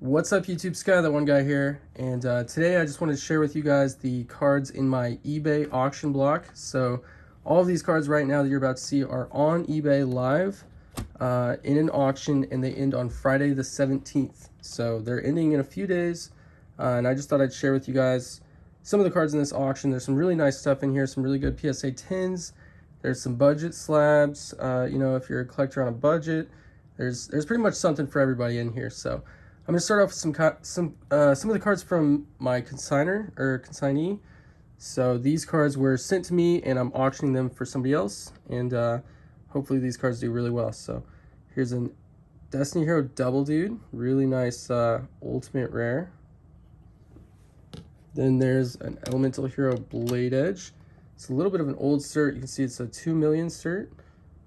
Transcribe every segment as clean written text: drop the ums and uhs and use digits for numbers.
What's up YouTube, SKYAThatOneGuy here, and today I just wanted to share with you guys the cards in my eBay auction block. So all of these cards right now that you're about to see are on eBay live in an auction, and they end on Friday the 17th. So they're ending in a few days, and I just thought I'd share with you guys some of the cards in this auction. There's some really nice stuff in here, some really good PSA 10s. There's some budget slabs, you know, if you're a collector on a budget. There's pretty much something for everybody in here. So I'm going to start off with some of the cards from my consignee. So these cards were sent to me, and I'm auctioning them for somebody else, and hopefully these cards do really well. So here's a Destiny Hero Double Dude, really nice ultimate rare. Then there's an Elemental Hero Blade Edge. It's a little bit of an old cert. You can see it's a 2 million cert.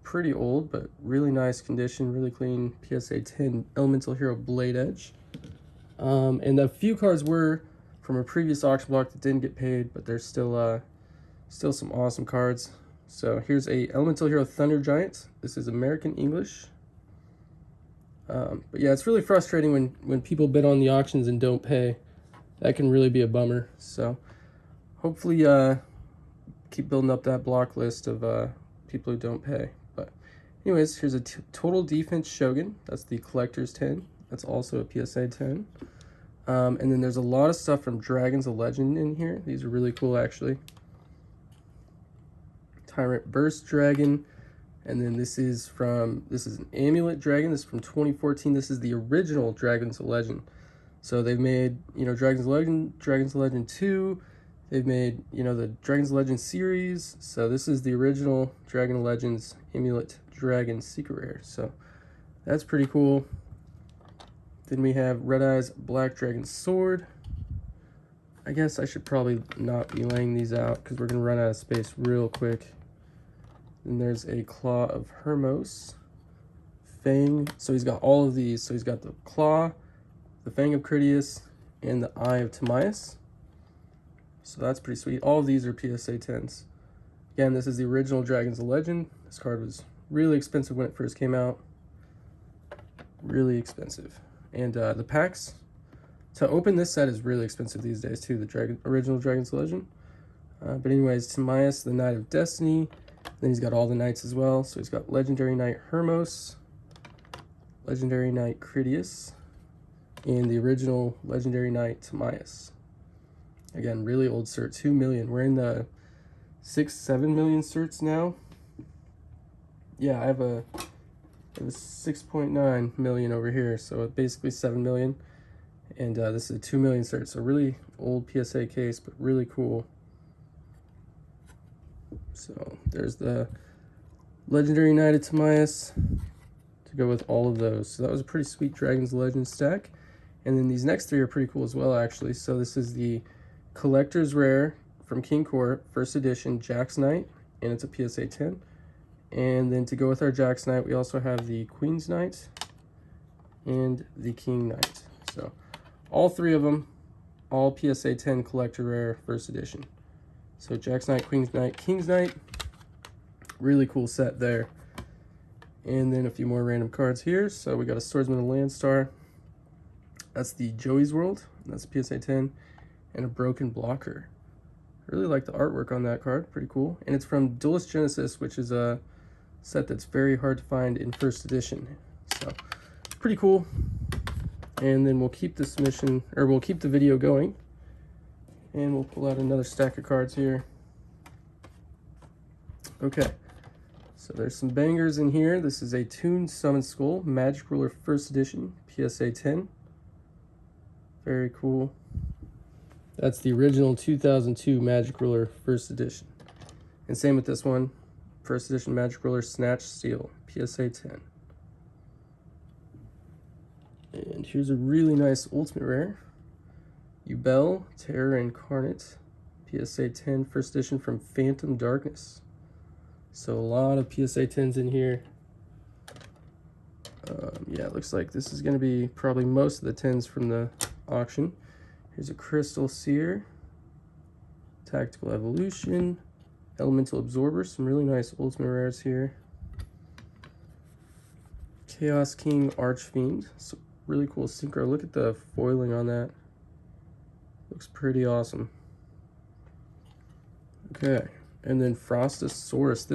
Pretty old, but really nice condition, really clean PSA 10 Elemental Hero Blade Edge. And a few cards were from a previous auction block that didn't get paid, but there's still some awesome cards. So here's a Elemental Hero Thunder Giant. This is American English. But yeah, it's really frustrating when people bid on the auctions and don't pay. That can really be a bummer. So hopefully keep building up that block list of people who don't pay. But anyways, here's a Total Defense Shogun. That's the collector's 10. That's also a PSA 10. And then there's a lot of stuff from Dragons of Legend in here. These are really cool, actually. Tyrant Burst Dragon. And then this is an Amulet Dragon. This is from 2014. This is the original Dragons of Legend. So they've made, you know, Dragons of Legend 2. They've made, you know, the Dragons of Legend series. So this is the original Dragon of Legends Amulet Dragon Secret Rare. So that's pretty cool. Then we have Red Eyes Black Dragon Sword. I guess I should probably not be laying these out because we're going to run out of space real quick. Then there's a Claw of Hermos. Fang. So he's got all of these. So he's got the Claw, the Fang of Critias, and the Eye of Timaeus. So that's pretty sweet. All of these are PSA 10s. Again, this is the original Dragons of Legend. This card was really expensive when it first came out. Really expensive. And the packs to open this set is really expensive these days too. The original Dragons of Legend. But anyways, Timaeus, the Knight of Destiny. Then he's got all the knights as well. So he's got Legendary Knight Hermos, Legendary Knight Critias, and the original Legendary Knight Timaeus. Again, really old cert, 2 million. We're in the 6-7 million certs now. Yeah, I have a 6.9 million over here, so basically 7 million. And this is a 2 million cert, so really old PSA case, but really cool. So there's the Legendary Knight of Timaeus to go with all of those. So that was a pretty sweet Dragons of Legend stack. And then these next three are pretty cool as well, actually. So this is the Collector's Rare from King Court, first edition, Jack's Knight, and it's a PSA 10. And then to go with our Jack's Knight, we also have the Queen's Knight and the King Knight. So all three of them, all PSA 10 Collector Rare, first edition. So Jack's Knight, Queen's Knight, King's Knight, really cool set there. And then a few more random cards here. So we got a Swordsman of Landstar. That's the Joey's World, that's a PSA 10, and a Broken Blocker. I really like the artwork on that card, pretty cool. And it's from Duelist Genesis, which is a set that's very hard to find in first edition. So pretty cool. And then we'll keep this mission, or we'll keep the video going. And we'll pull out another stack of cards here. Okay, so there's some bangers in here. This is a Toon Summon Skull, Magic Ruler first edition, PSA 10. Very cool. That's the original 2002 Magic Ruler first edition. And same with this one, first edition Magic Ruler Snatch Steel, PSA 10. And here's a really nice ultimate rare. Yugioh, Terror Incarnate, PSA 10, first edition from Phantom Darkness. So a lot of PSA 10s in here. Yeah, it looks like this is going to be probably most of the 10s from the auction. Here's a Crystal Seer, Tactical Evolution, Elemental Absorber, some really nice ultimate rares here. Chaos King Archfiend, so Really cool synchro. Look at the foiling on that. Looks pretty awesome. Okay, and then Frostosaurus.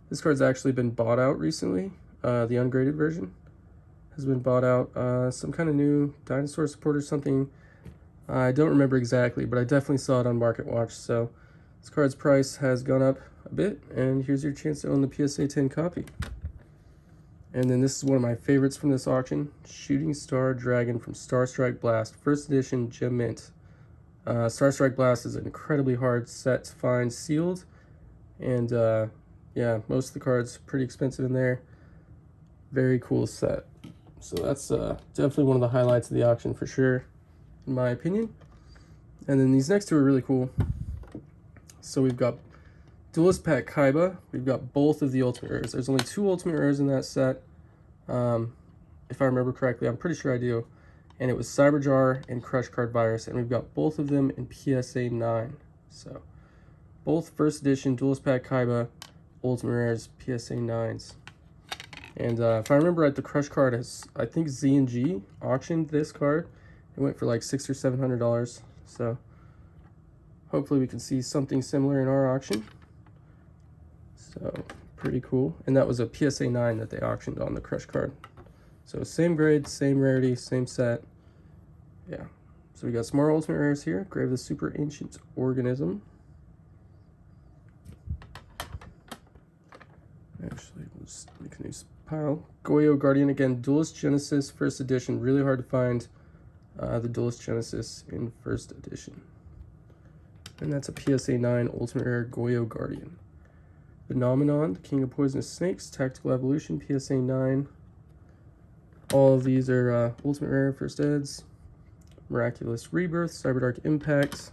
This card's actually been bought out recently. The ungraded version has been bought out. Some kind of new dinosaur support or something. I don't remember exactly, but I definitely saw it on Market Watch. So this card's price has gone up a bit, and here's your chance to own the PSA 10 copy. And then this is one of my favorites from this auction, Shooting Star Dragon from Starstrike Blast, first edition gem mint. Starstrike Blast is an incredibly hard set to find sealed, and yeah, most of the cards are pretty expensive in there. Very cool set. So that's definitely one of the highlights of the auction for sure, in my opinion. And then these next two are really cool. So we've got Duelist Pack Kaiba. We've got both of the Ultimate Rares. There's only 2 Ultimate Rares in that set. If I remember correctly, I'm pretty sure I do. And it was Cyberjar and Crush Card Virus, and we've got both of them in PSA 9. So both first edition Duelist Pack Kaiba Ultimate Rares PSA 9s. And if I remember right, the Crush card has, I think Z&G auctioned this card. It went for like $600 or $700. So hopefully we can see something similar in our auction. So pretty cool. And that was a PSA 9 that they auctioned on the Crush card. So same grade, same rarity, same set. Yeah. So we got some more Ultimate Rares here. Grave the Super Ancient Organism. Actually, we'll just make a new pile. Yugioh Guardian, again, Duelist Genesis, first edition. Really hard to find the Duelist Genesis in first edition. And that's a PSA 9 Ultimate Rare Yugioh Guardian. Phenomenon, King of Poisonous Snakes, Tactical Evolution, PSA 9. All of these are Ultimate Rare first eds. Miraculous Rebirth, Cyberdark Impact,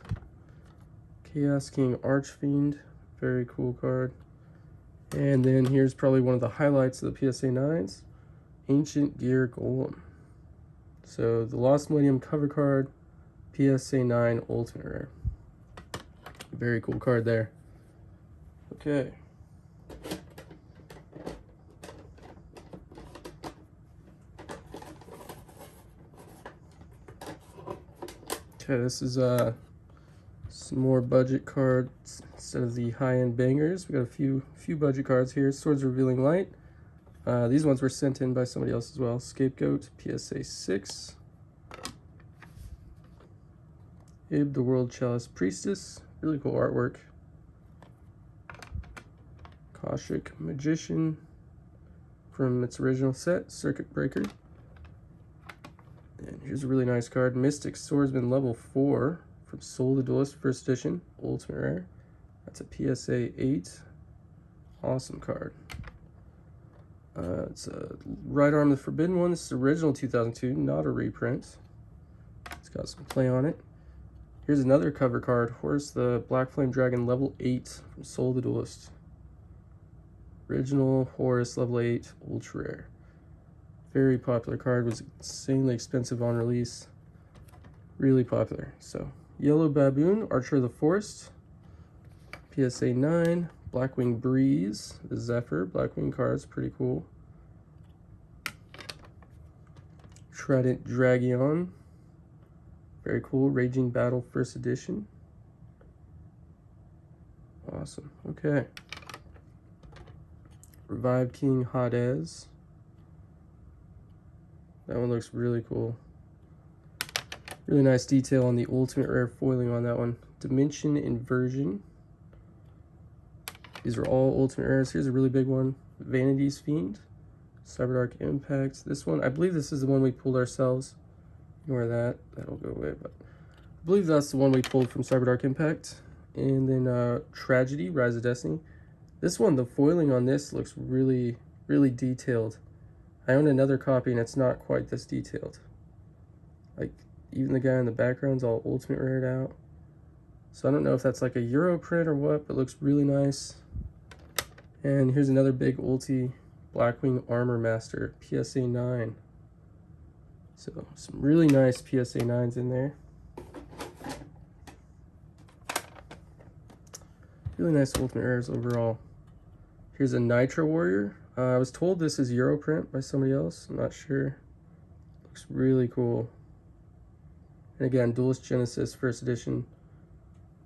Chaos King Archfiend, very cool card. And then here's probably one of the highlights of the PSA 9s, Ancient Gear Golem. So the Lost Millennium cover card, PSA 9 Ultimate Rare. Very cool card there. Okay. Okay, this is some more budget cards instead of the high-end bangers. We got a few budget cards here. Swords Revealing Light. These ones were sent in by somebody else as well. Scapegoat, PSA 6. Ib, the World Chalice Priestess. Really cool artwork. Kaushik Magician from its original set, Circuit Breaker. And here's a really nice card, Mystic Swordsman level 4 from Soul the Duelist, first edition, Ultimate Rare. That's a PSA 8. Awesome card. It's a Right Arm the Forbidden One. This is original 2002, not a reprint. It's got some play on it. Here's another cover card, Horus the Black Flame Dragon level 8 from Soul the Duelist. Original Horus level 8, ultra rare. Very popular card, was insanely expensive on release. Really popular. So, Yellow Baboon, Archer of the Forest, PSA 9, Blackwing Breeze, the Zephyr, Blackwing cards, pretty cool. Trident Dragion, very cool. Raging Battle, first edition. Awesome, okay. Revived King Hades. That one looks really cool. Really nice detail on the Ultimate Rare foiling on that one. Dimension Inversion. These are all Ultimate Rares. Here's a really big one. Vanity's Fiend. Cyberdark Impact. This one, I believe this is the one we pulled ourselves. Ignore that. That'll go away. But I believe that's the one we pulled from Cyberdark Impact. And then Tragedy, Rise of Destiny. This one, the foiling on this looks really, really detailed. I own another copy and it's not quite this detailed. Like, even the guy in the background's all Ultimate Rared out. So I don't know if that's like a Euro print or what, but it looks really nice. And here's another big ulti, Blackwing Armor Master, PSA 9. So some really nice PSA 9s in there. Really nice Ultimate Rares overall. Here's a Nitro Warrior. I was told this is Euro print by somebody else. I'm not sure. Looks really cool. And again, Duelist Genesis first edition,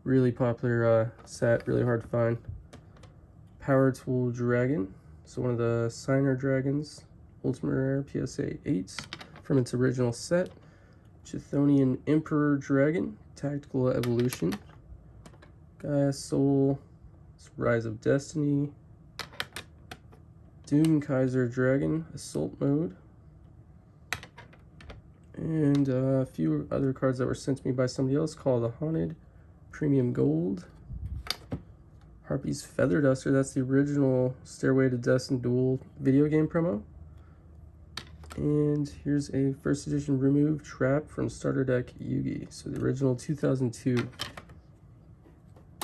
really popular set, really hard to find. Power Tool Dragon, so one of the Signer Dragons, Ultimate Rare PSA 8 from its original set. Chthonian Emperor Dragon, Tactical Evolution. Gaia Soul, Rise of Destiny. Doom Kaiser Dragon, Assault Mode. And a few other cards that were sent to me by somebody else, Call of the Haunted, Premium Gold. Harpy's Feather Duster, that's the original Stairway to Destiny Duel video game promo. And here's a first edition Remove Trap from Starter Deck Yugioh, so the original 2002.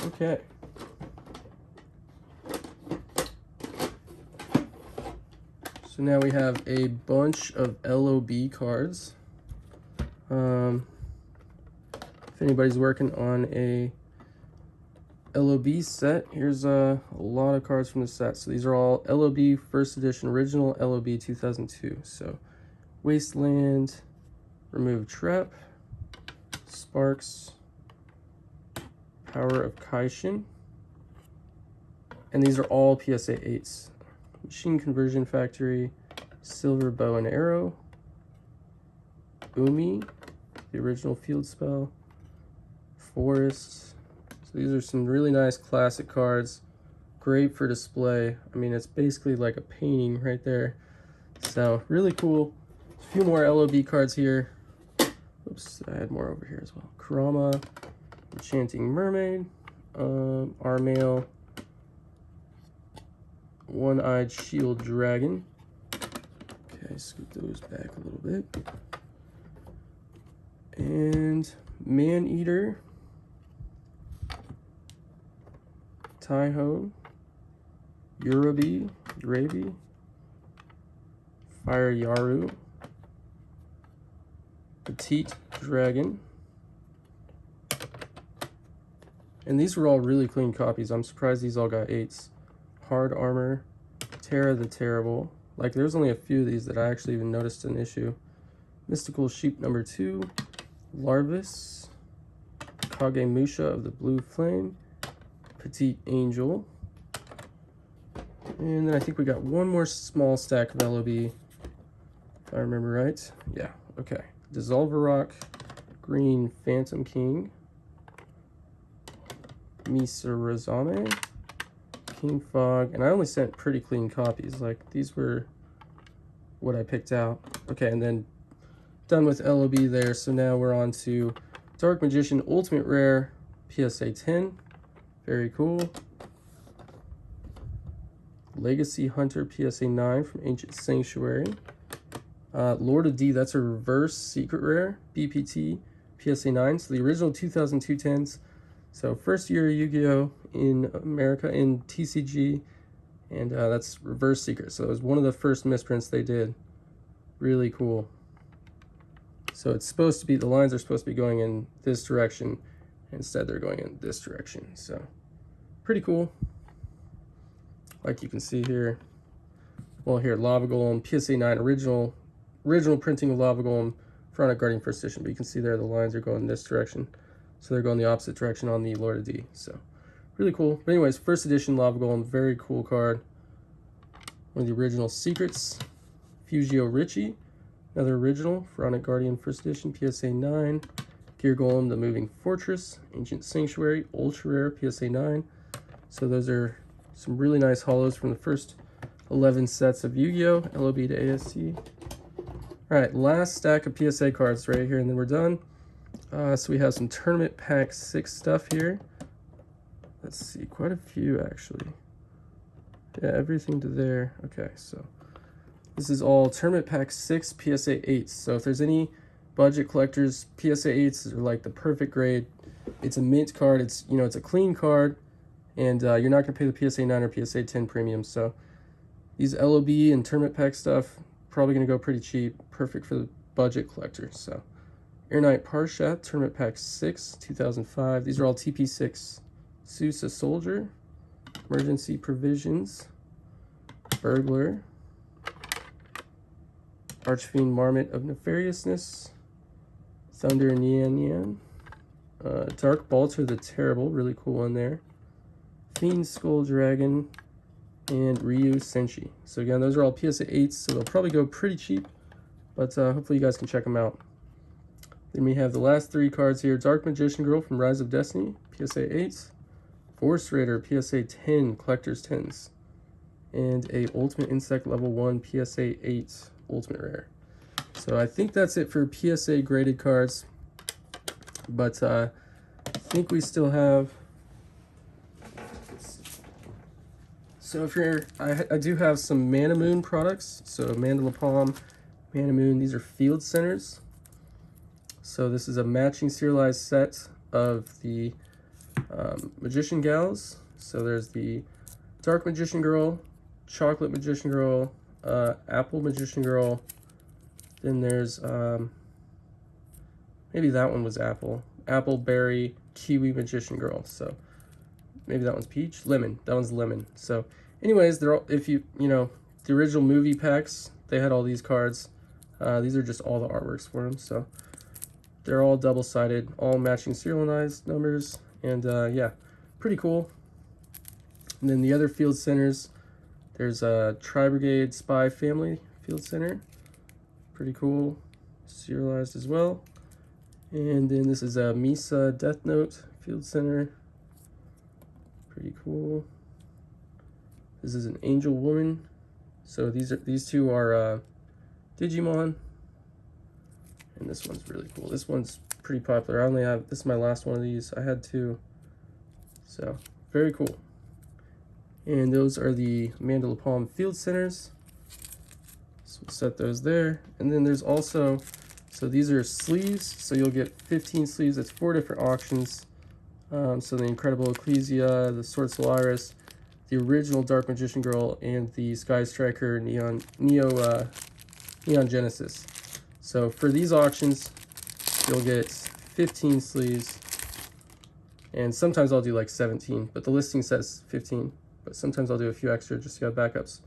Okay. So now we have a bunch of LOB cards. If anybody's working on a LOB set, here's a lot of cards from the set. So these are all LOB first edition, original LOB 2002. So Wasteland, Remove Trap, Sparks, Power of Kaishin, and these are all PSA 8s. Machine Conversion Factory, Silver Bow and Arrow, Umi, the original field spell, Forest. So these are some really nice classic cards, great for display. I mean, it's basically like a painting right there. So really cool. A few more LOB cards here. Oops, I had more over here as well. Kurama, Enchanting Mermaid, Armail, One-Eyed Shield Dragon. Okay, scoot those back a little bit. And Man-Eater, Taiho, Urabi, Fire Yaru, Petite Dragon. And these were all really clean copies. I'm surprised these all got 8s. Hard Armor, Terra the Terrible. Like, there's only a few of these that I actually even noticed an issue. Mystical Sheep number 2, Larvis, Kagemusha of the Blue Flame, Petite Angel. And then I think we got one more small stack of LOB, if I remember right. Yeah, okay. Dissolver Rock, Green Phantom King, Misa Razame, King Fog, and I only sent pretty clean copies. Like, these were what I picked out. Okay, and then done with LOB there. So now we're on to Dark Magician Ultimate Rare PSA 10. Very cool. Legacy Hunter PSA 9 from Ancient Sanctuary. Lord of D, that's a reverse secret rare, BPT PSA 9. So the original 2002 10s. So first year Yu-Gi-Oh! In America in TCG, and that's reverse secret. So it was one of the first misprints they did. Really cool. So it's supposed to be, the lines are supposed to be going in this direction. Instead they're going in this direction. So pretty cool. Like you can see here. Well, here, Lava Golem, PSA 9, original printing of Lava Golem, Pharaonic Guardian first edition. But you can see there the lines are going this direction. So they're going the opposite direction on the Lord of D. So really cool. But anyways, first edition Lava Golem, very cool card. One of the original secrets. Yugioh Richie, another original, Pharaonic Guardian first edition, PSA 9. Gear Golem, the Moving Fortress, Ancient Sanctuary, Ultra Rare, PSA 9. So those are some really nice holos from the first 11 sets of Yu-Gi-Oh! LOB to ASC. Alright, last stack of PSA cards right here, and then we're done. So we have some Tournament Pack 6 stuff here. Let's see, quite a few actually. Yeah, everything to there. Okay, so this is all Tournament Pack 6 PSA 8s. So if there's any budget collectors, PSA 8s are like the perfect grade. It's a mint card. It's, you know, it's a clean card, and you're not gonna pay the PSA 9 or PSA 10 premium. So these LOB and Tournament Pack stuff probably gonna go pretty cheap. Perfect for the budget collectors. So Air Knight Parshat, Tournament Pack 6, 2005. These are all TP6. Sousa Soldier, Emergency Provisions, Burglar, Archfiend Marmot of Nefariousness, Thunder Nian, Dark Balter the Terrible, really cool one there, Fiend Skull Dragon, and Ryu Senshi. So again, those are all PSA 8s, so they'll probably go pretty cheap, but hopefully you guys can check them out. Then we have the last 3 cards here. Dark Magician Girl from Rise of Destiny, PSA 8s, Force Raider, PSA 10, Collector's 10s, and a Ultimate Insect Level 1 PSA 8 Ultimate Rare. So I think that's it for PSA graded cards, but I think we still have, so if you're, I do have some Mana Moon products. So Mandala Palm, Mana Moon, these are Field Centers. So this is a matching serialized set of the Magician Gals. So there's the Dark Magician Girl, Chocolate Magician Girl, Apple Magician Girl. Then there's, maybe that one was Apple. Apple, Berry, Kiwi Magician Girl. So maybe that one's Peach. Lemon. That one's Lemon. So anyways, they're all, if you know, the original movie packs, they had all these cards. These are just all the artworks for them. So they're all double-sided, all matching serialized numbers. And yeah, pretty cool. And then the other Field Centers, there's a Tri-Brigade Spy Family Field Center. Pretty cool, serialized as well. And then this is a Misa Death Note Field Center. Pretty cool. This is an Angel Woman. So these two are Digimon. And this one's really cool. This one's pretty popular. I only have, this is my last one of these. I had 2. So, very cool. And those are the Mandala Palm Field Centers. So we'll set those there. And then there's also, so these are sleeves. So you'll get 15 sleeves. It's 4 different auctions. So the Incredible Ecclesia, the Sword Solaris, the original Dark Magician Girl, and the Sky Striker Neon Genesis. So for these auctions, you'll get 15 sleeves, and sometimes I'll do like 17, but the listing says 15, but sometimes I'll do a few extra just to have backups.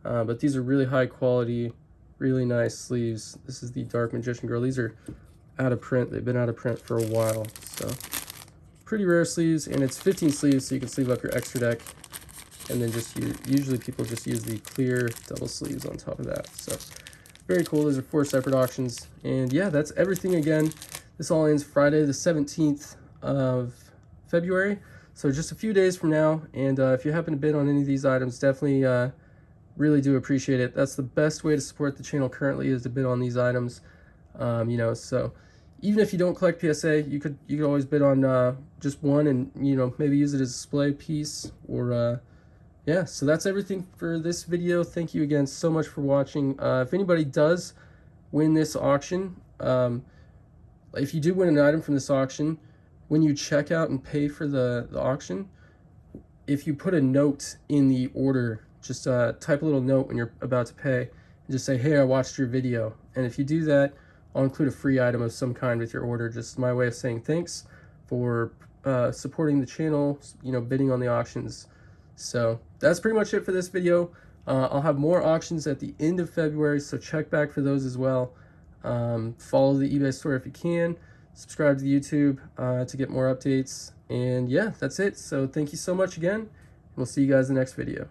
But these are really high quality, really nice sleeves. This is the Dark Magician Girl. These are out of print. They've been out of print for a while, so pretty rare sleeves, and it's 15 sleeves, so you can sleeve up your extra deck, and then just usually people just use the clear double sleeves on top of that. So very cool. Those are 4 separate auctions. And yeah, that's everything again. This all ends Friday the 17th of February. So just a few days from now. And if you happen to bid on any of these items, definitely really do appreciate it. That's the best way to support the channel currently, is to bid on these items. You know, so even if you don't collect PSA, you could always bid on just one, and you know, maybe use it as a display piece, or yeah, so that's everything for this video. Thank you again so much for watching. If anybody does win this auction, if you do win an item from this auction, when you check out and pay for the auction, if you put a note in the order, just type a little note when you're about to pay, and just say, hey, I watched your video. And if you do that, I'll include a free item of some kind with your order. Just my way of saying thanks for supporting the channel, you know, bidding on the auctions. So that's pretty much it for this video. I'll have more auctions at the end of February, so check back for those as well. Follow the eBay store if you can. Subscribe to the YouTube to get more updates. And yeah, that's it. So thank you so much again. We'll see you guys in the next video.